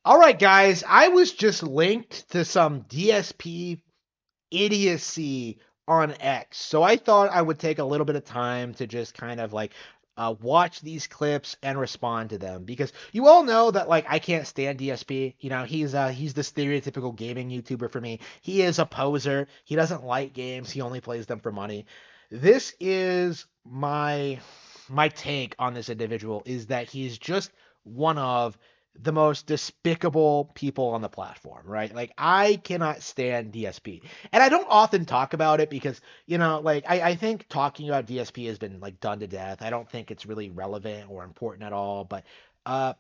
All right, guys, I was just linked to some DSP idiocy on X. So I thought I would take a little bit of time to just kind of watch these clips and respond to them because you all know that I can't stand DSP. You know, he's the stereotypical gaming YouTuber for me. He is a poser. He doesn't like games. He only plays them for money. This is my take on this individual is that he's just one of the most despicable people on the platform, right? Like, I cannot stand DSP. And I don't often talk about it because, I think talking about DSP has been done to death. I don't think it's really relevant or important at all. But uh,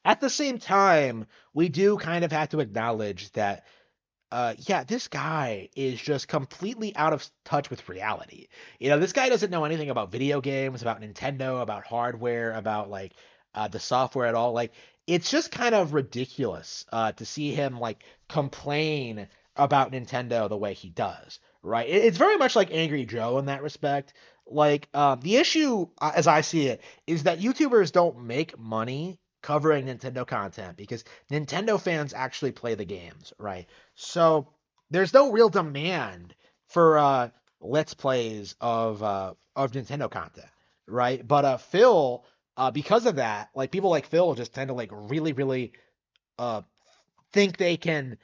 at the same time, we do kind of have to acknowledge that yeah, this guy is just completely out of touch with reality. This guy doesn't know anything about video games, about Nintendo, about hardware, about the software at all. Like, it's just kind of ridiculous to see him complain about Nintendo the way he does, right? It's very much like Angry Joe in that respect. The issue, as I see it, is that YouTubers don't make money covering Nintendo content because Nintendo fans actually play the games, right? So there's no real demand for let's plays of Nintendo content, right? But Phil, because of that, people like Phil just tend to really uh think they can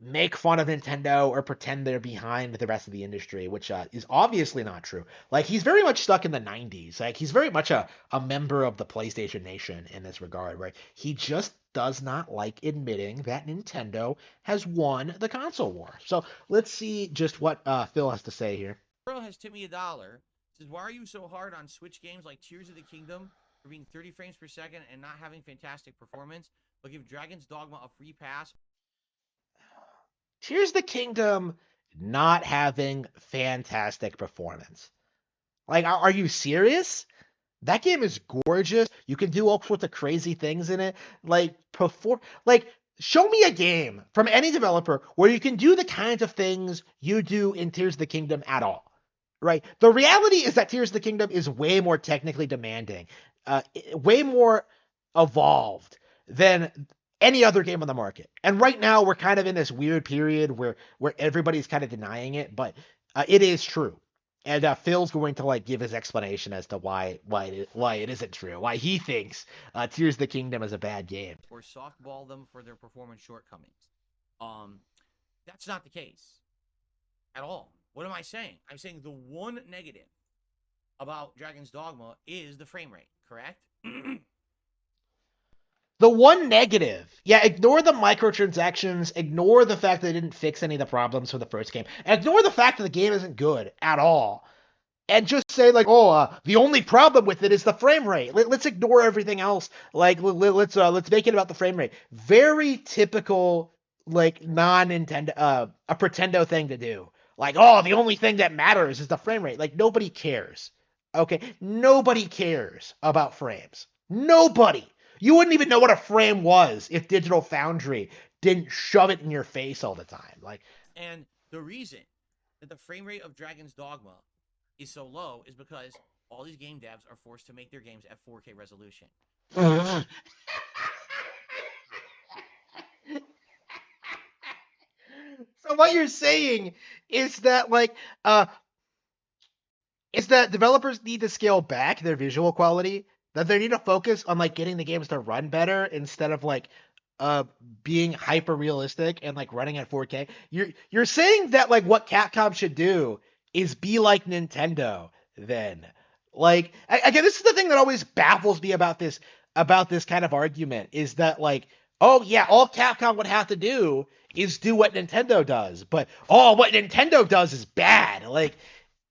make fun of Nintendo or pretend they're behind the rest of the industry, which is obviously not true. Like, he's very much stuck in the 90s. Like, he's very much a member of the PlayStation Nation in this regard, right? He just does not like admitting that Nintendo has won the console war. So let's see just what Phil has to say here. Girl has tipped me $1. Says, why are you so hard on Switch games like Tears of the Kingdom for being 30 frames per second and not having fantastic performance, but give Dragon's Dogma a free pass? Tears of the Kingdom not having fantastic performance. Like, are you serious? That game is gorgeous. You can do all sorts of crazy things in it. Show me a game from any developer where you can do the kinds of things you do in Tears of the Kingdom at all. Right? The reality is that Tears of the Kingdom is way more technically demanding, way more evolved than any other game on the market. And right now we're kind of in this weird period where everybody's kind of denying it, but it is true. And Phil's going to give his explanation as to why it isn't true, why he thinks Tears of the Kingdom is a bad game. Or softball them for their performance shortcomings. Um, that's not the case at all. What am I saying? I'm saying the one negative about Dragon's Dogma is the frame rate, correct? The one negative, yeah, ignore the microtransactions, ignore the fact that they didn't fix any of the problems from the first game, and ignore the fact that the game isn't good at all. And just say the only problem with it is the frame rate. Let's ignore everything else. Let's make it about the frame rate. Very typical non-Nintendo a Pretendo thing to do. The only thing that matters is the frame rate. Like, nobody cares. Okay, nobody cares about frames. Nobody. You wouldn't even know what a frame was if Digital Foundry didn't shove it in your face all the time. And the reason that the frame rate of Dragon's Dogma is so low is because all these game devs are forced to make their games at 4K resolution. So what you're saying is that developers need to scale back their visual quality, that they need to focus on getting the games to run better instead of uh being hyper realistic and running at 4K. You're saying that what Capcom should do is be like Nintendo then. Again, this is the thing that always baffles me about this kind of argument is that oh yeah, all Capcom would have to do is do what Nintendo does, but what Nintendo does is bad.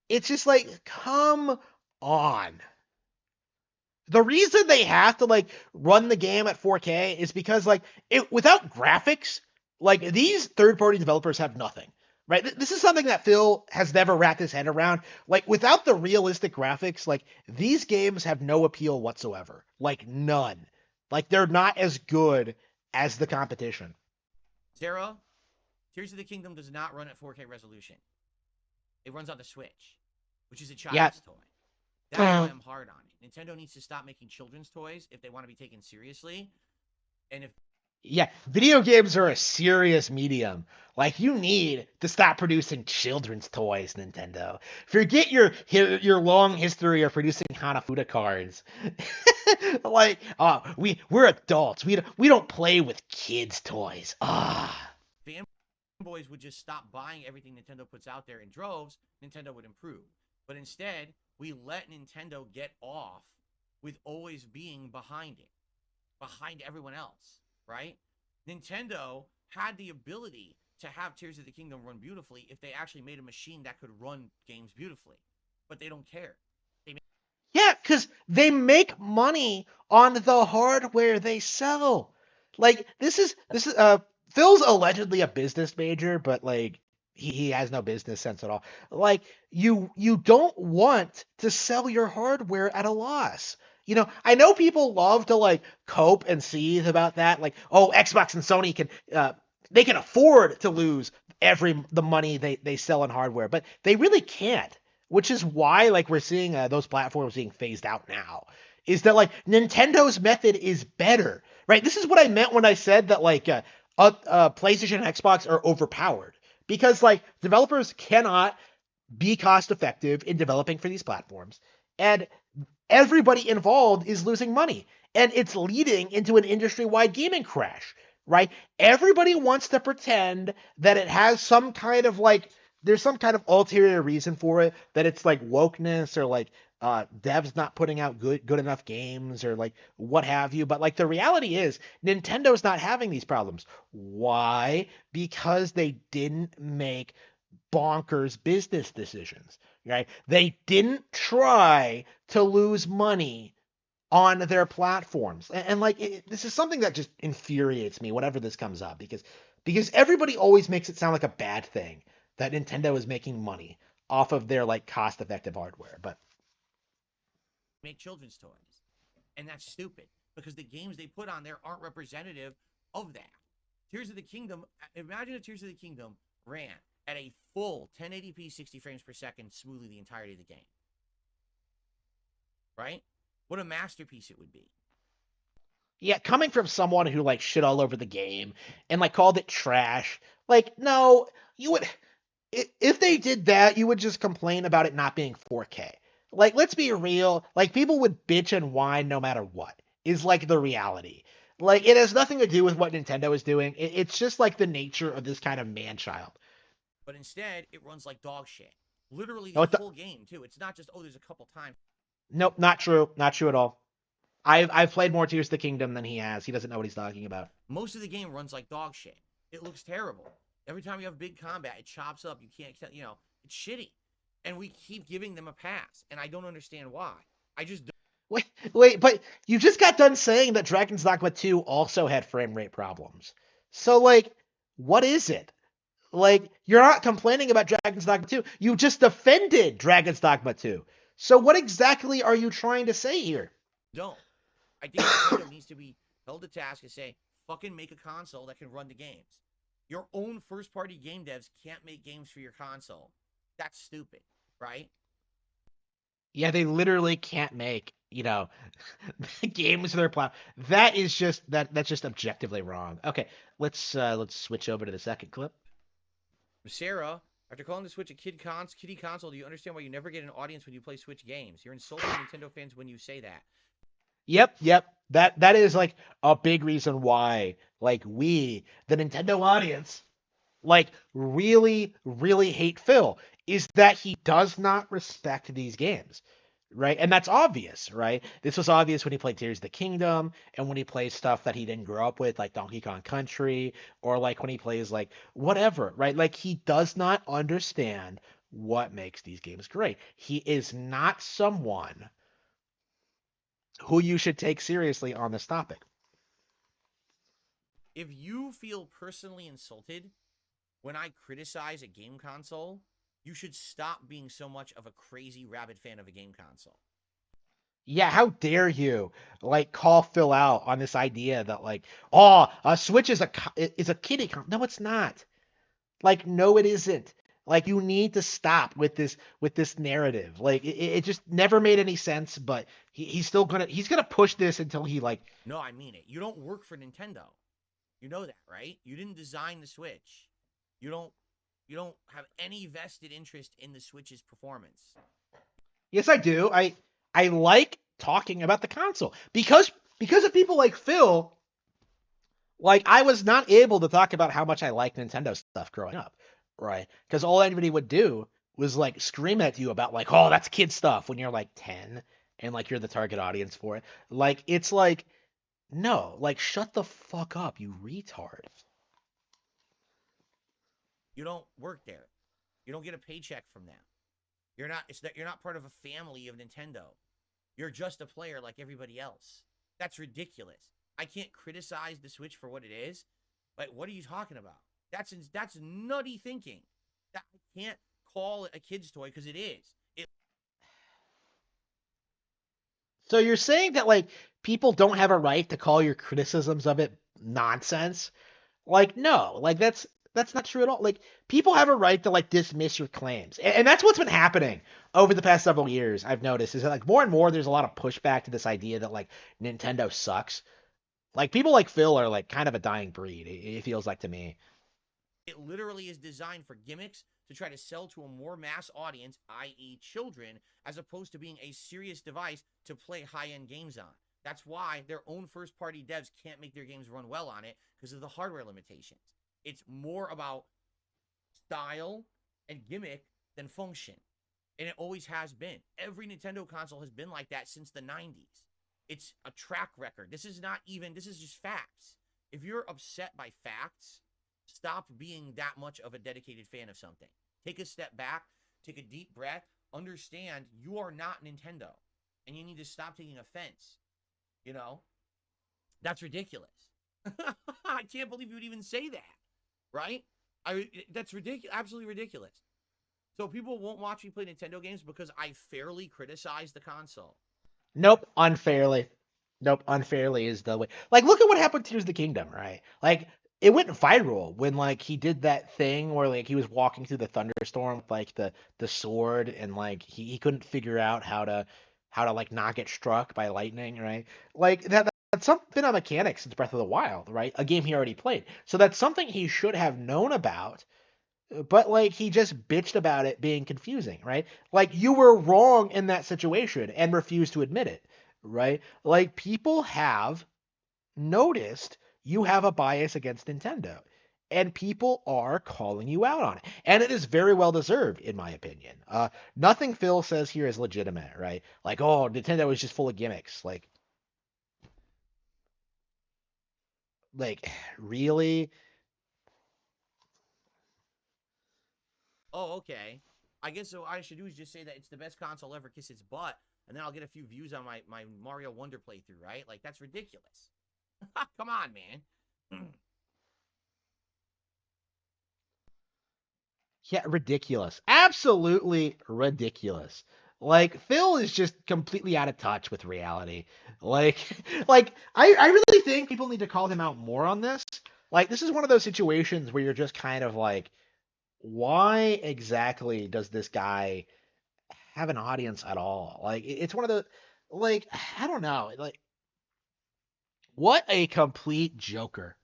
It's just come on. The reason they have to run the game at 4K is because without graphics, these third-party developers have nothing. Right? This is something that Phil has never wrapped his head around. Without the realistic graphics, these games have no appeal whatsoever. None. They're not as good as the competition. Sarah, Tears of the Kingdom does not run at 4K resolution. It runs on the Switch, which is a Yeah. child's toy. That's why I'm hard on it. Nintendo needs to stop making children's toys if they want to be taken seriously. And if Yeah, video games are a serious medium. Like you need to stop producing children's toys, Nintendo. Forget your long history of producing Hanafuda cards. Like, we're adults. We don't play with kids' toys. Ah. fanboys would just stop buying everything Nintendo puts out there in droves, Nintendo would improve. But instead, we let Nintendo get off with always being behind it, behind everyone else, right? Nintendo had the ability to have Tears of the Kingdom run beautifully if they actually made a machine that could run games beautifully, but they don't care. They Yeah, because they make money on the hardware they sell. Like this is Phil's allegedly a business major, but like he has no business sense at all. Like you don't want to sell your hardware at a loss. I know people love to like cope and seethe about that. Like, oh, Xbox and Sony they can afford to lose the money they sell in hardware, but they really can't, which is why like we're seeing those platforms being phased out now. Is that like Nintendo's method is better, right? This is what I meant when I said that like PlayStation and Xbox are overpowered because like developers cannot be cost effective in developing for these platforms, and everybody involved is losing money, and it's leading into an industry-wide gaming crash, right? Everybody wants to pretend that it has some kind of like there's some kind of ulterior reason for it, that it's like wokeness or like devs not putting out good enough games or like what have you. But like the reality is Nintendo's not having these problems. Why? Because they didn't make bonkers business decisions, right? They didn't try to lose money on their platforms. And like this is something that just infuriates me whenever this comes up, because everybody always makes it sound like a bad thing that Nintendo is making money off of their like cost-effective hardware. But make children's toys. And that's stupid because the games they put on there aren't representative of that. Tears of the Kingdom, imagine if Tears of the Kingdom ran at a full 1080p 60 frames per second smoothly the entirety of the game. Right? What a masterpiece it would be. yeah, coming from someone who like shit all over the game and like called it trash, like no, you would if they did that, you would just complain about it not being 4K. Like, let's be real. Like, people would bitch and whine no matter what, is like the reality. Like, it has nothing to do with what Nintendo is doing. It's just like the nature of this kind of man child. But instead, it runs like dog shit. Literally the No, whole game, too. It's not just, oh, there's a couple times. nope, not true. Not true at all. I've played more Tears of the Kingdom than he has. He doesn't know what he's talking about. Most of the game runs like dog shit. It looks terrible. Every time you have big combat, it chops up. You can't, it's shitty. And we keep giving them a pass. And I don't understand why. I just don't. Wait, but you just got done saying that Dragon's Dogma 2 also had frame rate problems. So, like, what is it? Like, you're not complaining about Dragon's Dogma 2. You just defended Dragon's Dogma 2. So what exactly are you trying to say here? Don't. I think Nintendo needs to be held to task and say, fucking make a console that can run the games. Your own first party game devs can't make games for your console. That's stupid, right? Yeah, they literally can't make, games for their platform. That is just that's just objectively wrong. Okay, let's switch over to the second clip. Sarah, after calling the Switch a kiddie console, do you understand why you never get an audience when you play Switch games? You're insulting Nintendo fans when you say that. Yep. That is like a big reason why like we, the Nintendo audience, like really really hate Phil, is that he does not respect these games, right? And that's obvious, right? This was obvious when he played Tears of the Kingdom and when he plays stuff that he didn't grow up with, like Donkey Kong Country, or like when he plays like whatever, right? Like he does not understand what makes these games great. He is not someone who you should take seriously on this topic. If you feel personally insulted when I criticize a game console, you should stop being so much of a crazy rabid fan of a game console. Yeah, how dare you like call Phil out on this idea that like, oh, a Switch is a kiddie No, it's not. Like, no, it isn't. Like you need to stop with this narrative. Like it just never made any sense. But he's gonna push this until he like. No, I mean it. You don't work for Nintendo. You know that, right? You didn't design the Switch. You don't you don't have any vested interest in the Switch's performance. Yes, I do. I like talking about the console because of people like Phil. Like I was not able to talk about how much I liked Nintendo stuff growing up, right? Because all anybody would do was like scream at you about like, oh, that's kid stuff when you're like 10 and like you're the target audience for it. Like it's like no, like shut the fuck up, you retard. You don't work there. You don't get a paycheck from them. You're not part of a family of Nintendo. You're just a player like everybody else. That's ridiculous. I can't criticize the Switch for what it is. But what are you talking about? That's nutty thinking. That I can't call it a kid's toy because it is. So you're saying that like people don't have a right to call your criticisms of it nonsense? Like, no, like that's not true at all. Like, people have a right to like dismiss your claims, and that's what's been happening over the past several years. I've noticed is that like more and more there's a lot of pushback to this idea that like Nintendo sucks. Like people like Phil are like kind of a dying breed. It feels like to me. It literally is designed for gimmicks to try to sell to a more mass audience, i.e., children, as opposed to being a serious device to play high end games on. That's why their own first party devs can't make their games run well on it because of the hardware limitations. It's more about style and gimmick than function. And it always has been. Every Nintendo console has been like that since the 90s. It's a track record. This is not even, this is just facts. If you're upset by facts, stop being that much of a dedicated fan of something. Take a step back, take a deep breath, understand you are not Nintendo, and you need to stop taking offense. You know, that's ridiculous. I can't believe you would even say that, right? That's ridiculous, absolutely ridiculous. So people won't watch me play Nintendo games because I fairly criticize the console. Nope, unfairly. Nope, unfairly is the way. Like, look at what happened to Tears of the Kingdom, right? Like, it went viral when like he did that thing where like he was walking through the thunderstorm with like the sword and like he couldn't figure out how to like not get struck by lightning, right? Like that's something on mechanics since Breath of the Wild, right? A game he already played. So that's something he should have known about, but like he just bitched about it being confusing, right? Like you were wrong in that situation and refused to admit it, right? Like people have noticed you have a bias against Nintendo and people are calling you out on it. And it is very well deserved in my opinion. Nothing Phil says here is legitimate, right? Like, oh, Nintendo is just full of gimmicks. Like really? Oh, okay. I guess what I should do is just say that it's the best console ever, kiss its butt, and then I'll get a few views on my Mario Wonder playthrough, right? Like, that's ridiculous. Come on, man. Yeah, ridiculous. Absolutely ridiculous. Like Phil is just completely out of touch with reality. Like like I really think people need to call him out more on this. Like this is one of those situations where you're just kind of like, why exactly does this guy have an audience at all? Like it's one of the like I don't know. Like what a complete joker.